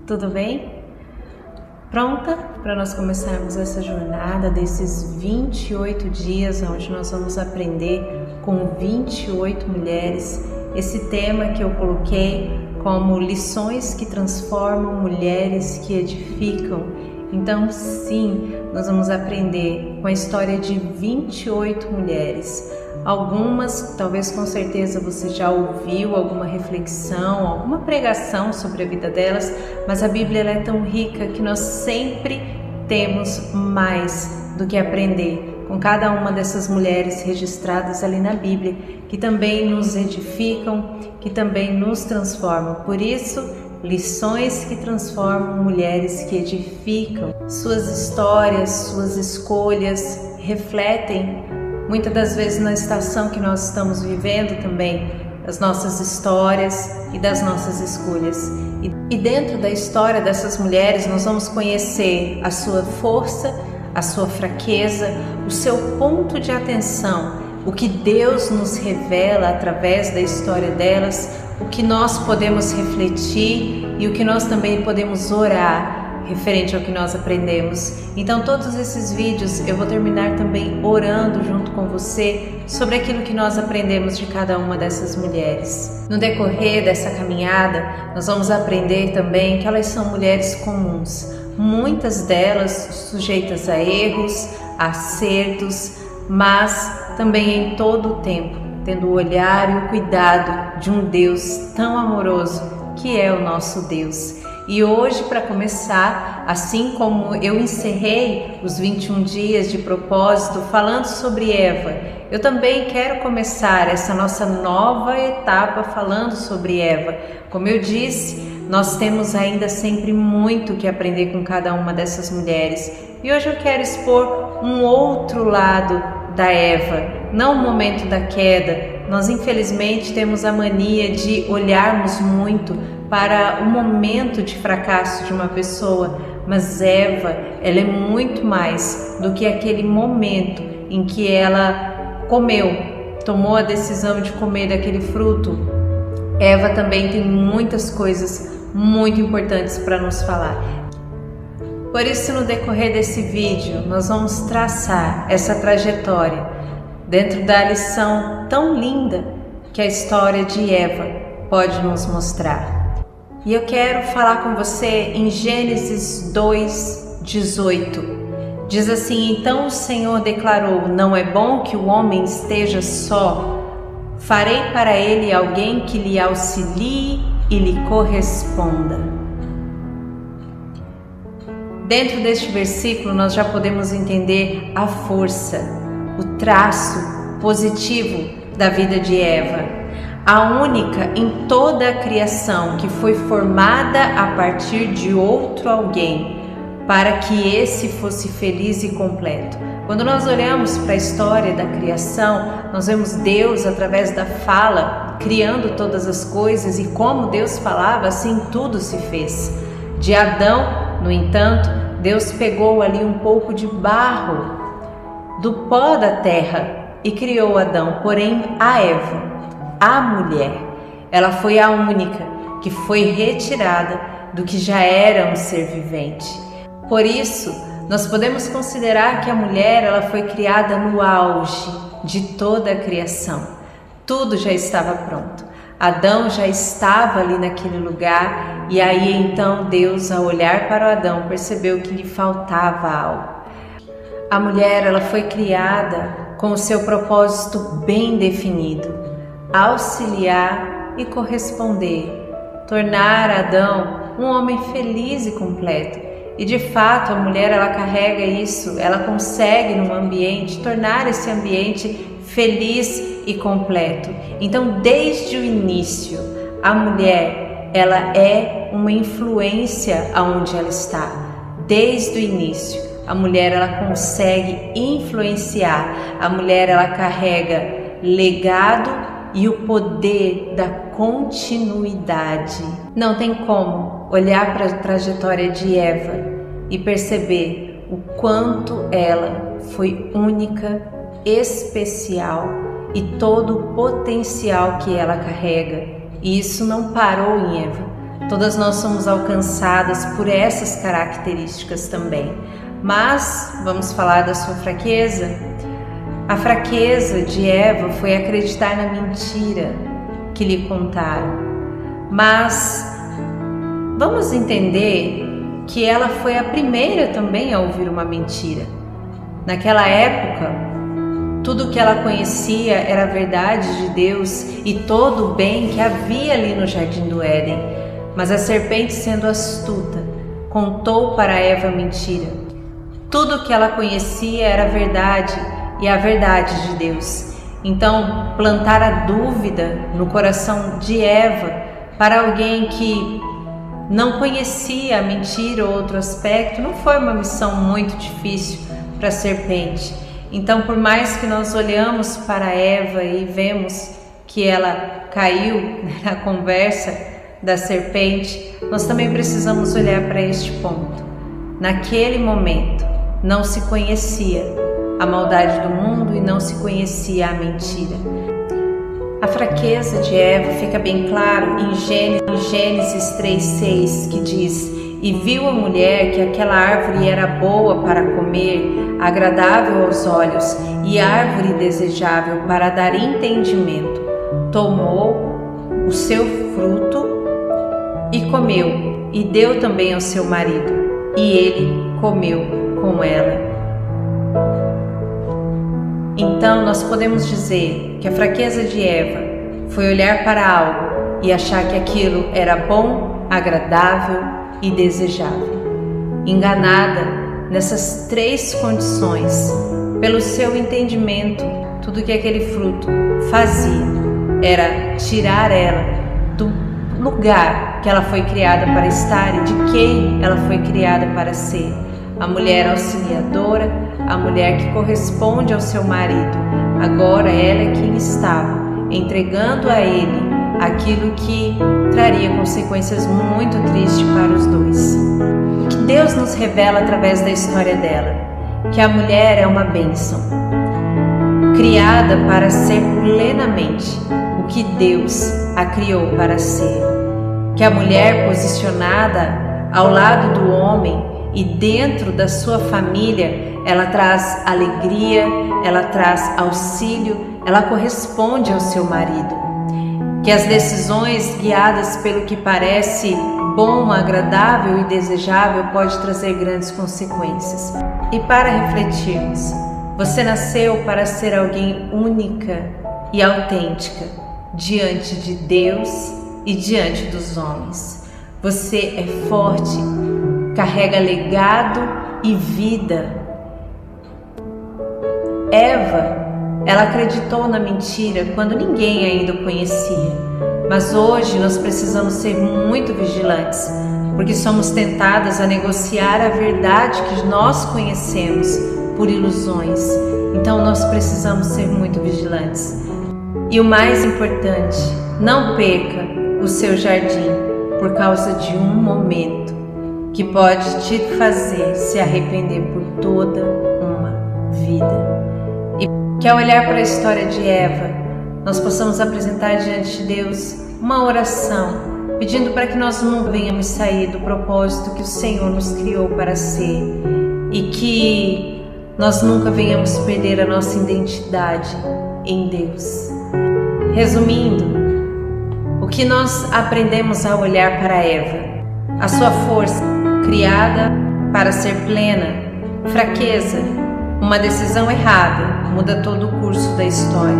Tudo bem? Pronta para nós começarmos essa jornada desses 28 dias, onde nós vamos aprender com 28 mulheres esse tema que eu coloquei como lições que transformam, mulheres que edificam. Então, sim, nós vamos aprender com a história de 28 mulheres. Algumas, talvez com certeza você já ouviu alguma reflexão, alguma pregação sobre a vida delas, mas a Bíblia ela é tão rica que nós sempre temos mais do que aprender com cada uma dessas mulheres registradas ali na Bíblia, que também nos edificam, que também nos transformam. Por isso, lições que transformam, mulheres que edificam. Suas histórias, suas escolhas refletem muitas das vezes na estação que nós estamos vivendo também, as nossas histórias e das nossas escolhas. E dentro da história dessas mulheres nós vamos conhecer a sua força, a sua fraqueza, o seu ponto de atenção, o que Deus nos revela através da história delas, o que nós podemos refletir e o que nós também podemos orar referente ao que nós aprendemos. Então todos esses vídeos eu vou terminar também orando junto com você sobre aquilo que nós aprendemos de cada uma dessas mulheres. No decorrer dessa caminhada nós vamos aprender também que elas são mulheres comuns, muitas delas sujeitas a erros, a acertos, mas também em todo o tempo tendo o olhar e o cuidado de um Deus tão amoroso que é o nosso Deus. E hoje, para começar, assim como eu encerrei os 21 dias de propósito falando sobre Eva, eu também quero começar essa nossa nova etapa falando sobre Eva. Como eu disse, nós temos ainda sempre muito que aprender com cada uma dessas mulheres. E hoje eu quero expor um outro lado da Eva, não o momento da queda. Nós infelizmente temos a mania de olharmos muito para o momento de fracasso de uma pessoa, mas Eva, ela é muito mais do que aquele momento em que ela tomou a decisão de comer daquele fruto. Eva também tem muitas coisas muito importantes para nos falar. Por isso, no decorrer desse vídeo, nós vamos traçar essa trajetória dentro da lição tão linda que a história de Eva pode nos mostrar. E eu quero falar com você em Gênesis 2:18. Diz assim: então o Senhor declarou, não é bom que o homem esteja só. Farei para ele alguém que lhe auxilie e lhe corresponda. Dentro deste versículo nós já podemos entender a força, o traço positivo da vida de Eva. A única em toda a criação que foi formada a partir de outro alguém, para que esse fosse feliz e completo. Quando nós olhamos para a história da criação, nós vemos Deus através da fala, criando todas as coisas, e como Deus falava, assim tudo se fez. De Adão, no entanto, Deus pegou ali um pouco de barro do pó da terra e criou Adão, porém a Eva, a mulher, ela foi a única que foi retirada do que já era um ser vivente. Por isso, nós podemos considerar que a mulher ela foi criada no auge de toda a criação. Tudo já estava pronto. Adão já estava ali naquele lugar e aí então Deus, ao olhar para o Adão, percebeu que lhe faltava algo. A mulher ela foi criada com o seu propósito bem definido: auxiliar e corresponder, tornar Adão um homem feliz e completo. E de fato a mulher ela carrega isso, ela consegue num ambiente tornar esse ambiente feliz e completo. Então desde o início a mulher ela é uma influência aonde ela está. Desde o início a mulher ela consegue influenciar, a mulher ela carrega legado e o poder da continuidade. Não tem como olhar para a trajetória de Eva e perceber o quanto ela foi única, especial e todo o potencial que ela carrega. E isso não parou em Eva. Todas nós somos alcançadas por essas características também. Mas vamos falar da sua fraqueza. A fraqueza de Eva foi acreditar na mentira que lhe contaram. Mas vamos entender que ela foi a primeira também a ouvir uma mentira. Naquela época, tudo que ela conhecia era a verdade de Deus e todo o bem que havia ali no jardim do Éden. Mas a serpente, sendo astuta, contou para Eva a mentira. Tudo que ela conhecia era a verdade e a verdade de Deus. Então, plantar a dúvida no coração de Eva para alguém que não conhecia a mentira ou outro aspecto não foi uma missão muito difícil para a serpente. Então, por mais que nós olhamos para Eva e vemos que ela caiu na conversa da serpente, nós também precisamos olhar para este ponto. Naquele momento, não se conhecia a maldade do mundo e não se conhecia a mentira. A fraqueza de Eva fica bem claro em Gênesis 3:6, que diz: "E viu a mulher que aquela árvore era boa para comer, agradável aos olhos, e árvore desejável para dar entendimento. Tomou o seu fruto e comeu, e deu também ao seu marido, e ele comeu com ela." Então nós podemos dizer que a fraqueza de Eva foi olhar para algo e achar que aquilo era bom, agradável e desejável. Enganada nessas três condições, pelo seu entendimento, tudo que aquele fruto fazia era tirar ela do lugar que ela foi criada para estar e de quem ela foi criada para ser. A mulher auxiliadora, a mulher que corresponde ao seu marido. Agora ela é quem estava entregando a ele aquilo que traria consequências muito tristes para os dois. O que Deus nos revela através da história dela? Que a mulher é uma bênção, criada para ser plenamente o que Deus a criou para ser. Que a mulher posicionada ao lado do homem e dentro da sua família, ela traz alegria, ela traz auxílio, ela corresponde ao seu marido. Que as decisões guiadas pelo que parece bom, agradável e desejável pode trazer grandes consequências. E para refletirmos, você nasceu para ser alguém única e autêntica diante de Deus e diante dos homens. Você é forte, carrega legado e vida. Eva, ela acreditou na mentira quando ninguém ainda o conhecia. Mas hoje nós precisamos ser muito vigilantes, porque somos tentadas a negociar a verdade que nós conhecemos por ilusões. Então nós precisamos ser muito vigilantes. E o mais importante, não perca o seu jardim por causa de um momento que pode te fazer se arrepender por toda uma vida. E que ao olhar para a história de Eva, nós possamos apresentar diante de Deus uma oração, pedindo para que nós nunca venhamos sair do propósito que o Senhor nos criou para ser e que nós nunca venhamos perder a nossa identidade em Deus. Resumindo, o que nós aprendemos ao olhar para Eva? A sua força, criada para ser plena. Fraqueza, uma decisão errada muda todo o curso da história.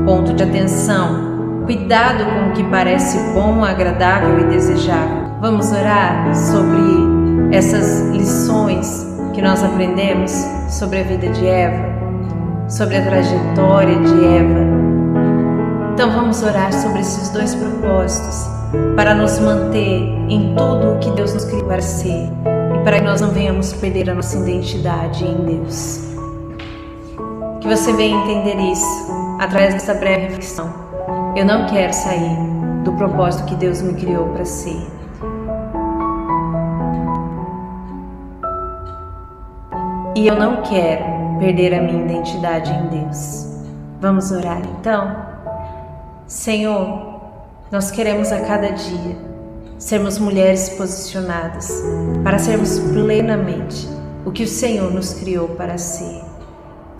Ponto de atenção, cuidado com o que parece bom, agradável e desejável. Vamos orar sobre essas lições que nós aprendemos sobre a vida de Eva, sobre a trajetória de Eva. Então vamos orar sobre esses dois propósitos para nos manter em tudo o que Deus nos criou para ser e para que nós não venhamos perder a nossa identidade em Deus. Que você venha entender isso através dessa breve reflexão. Eu não quero sair do propósito que Deus me criou para ser. E eu não quero perder a minha identidade em Deus. Vamos orar então? Senhor, nós queremos a cada dia sermos mulheres posicionadas para sermos plenamente o que o Senhor nos criou para ser.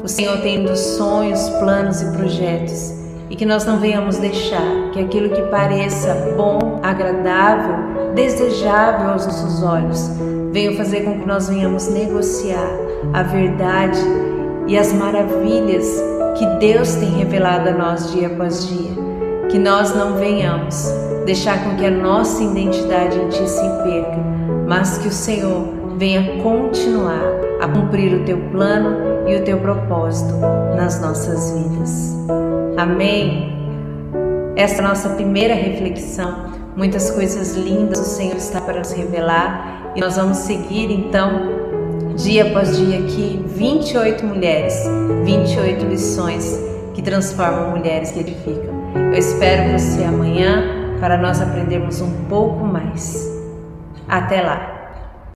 O Senhor tem dos sonhos, planos e projetos, e que nós não venhamos deixar que aquilo que pareça bom, agradável, desejável aos nossos olhos venha fazer com que nós venhamos negociar a verdade e as maravilhas que Deus tem revelado a nós dia após dia. Que nós não venhamos deixar com que a nossa identidade em Ti se perca, mas que o Senhor venha continuar a cumprir o Teu plano e o Teu propósito nas nossas vidas. Amém? Essa é a nossa primeira reflexão. Muitas coisas lindas o Senhor está para nos revelar e nós vamos seguir então, dia após dia aqui, 28 mulheres, 28 lições que transformam mulheres que edificam. Eu espero você amanhã para nós aprendermos um pouco mais. Até lá!